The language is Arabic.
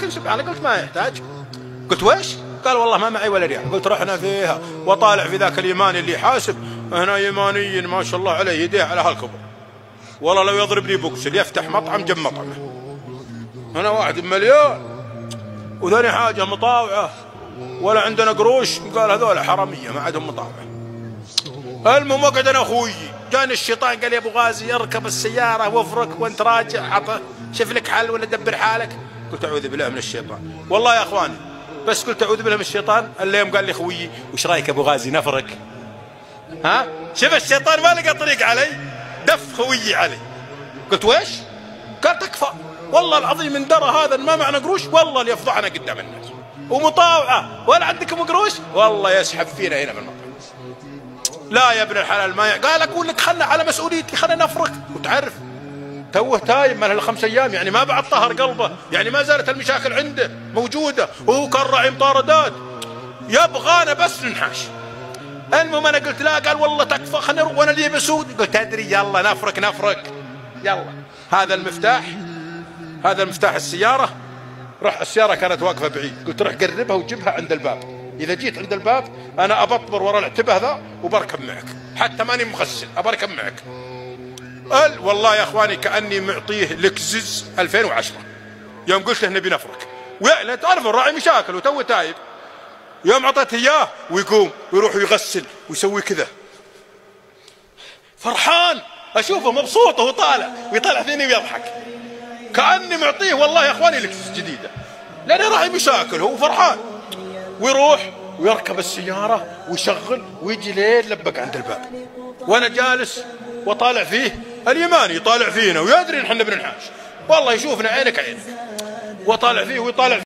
انا قلت ما يحتاج. قلت ويش؟ قال والله ما معي ولا ريال. قلت رحنا فيها وطالع في ذاك اليماني اللي يحاسب. هنا يمانيين ما شاء الله عليه يديه على هالكبر، والله لو يضربني بوكس اللي يفتح مطعم جنب مطعمه. هنا واحد بمليون وثاني حاجه مطاوعه ولا عندنا قروش. قال هذول حراميه ما عندهم مطاوعه. المهم وقعد انا اخوي، جاني الشيطان قال يا ابو غازي اركب السياره وافرك وانت راجع شوف لك حل ولا دبر حالك. قلت اعوذ بالله من الشيطان والله يا اخواني، بس قلت اعوذ بالله من الشيطان. اليوم قال لي خويي وش رايك ابو غازي نفرك؟ ها شوف الشيطان ما لقى طريق علي، دف خويي علي. قلت ويش؟ قال تكفى والله العظيم من درى هذا ما معنا قروش والله ليفضحنا قدام الناس، ومطاوعه ولا عندكم قروش والله يسحب فينا هنا بالمطعم. لا يا ابن الحلال ما قال اقول لك خلنا على مسؤوليتي خلنا نفرق. وتعرف توه تايب من هال5 ايام، يعني ما بعد طهر قلبه، يعني ما زالت المشاكل عنده موجوده وهو كان راعي مطاردات يبغانا بس ننحاش. المهم انا قلت لا، قال والله تكفى خلنا نروح وانا لي بسود. قلت ادري يلا نفرق يلا. هذا المفتاح السياره. راح السياره كانت واقفه بعيد، قلت روح قربها وجيبها عند الباب، اذا جيت عند الباب انا ابطبر ورا الانتباه ذا وبركب معك، حتى ماني مغسل ابركب معك. والله يا اخواني كاني معطيه لكزز 2010 يوم قلت له نبي نفرق. لا تعرفوا الراعي مشاكل وتو تايب، يوم اعطيته اياه ويقوم ويروح يغسل ويسوي كذا فرحان، اشوفه مبسوط وهو طالع ويطلع فيني ويضحك كاني معطيه والله يا اخواني لكزز جديده، لانه راعي مشاكل هو فرحان. ويروح ويركب السياره ويشغل ويجي لين لبق عند الباب، وانا جالس وطالع فيه اليماني طالع فينا ويدري ان احنا بننحاش، والله يشوفنا عينك عينك وطالع فيه ويطالع فيه.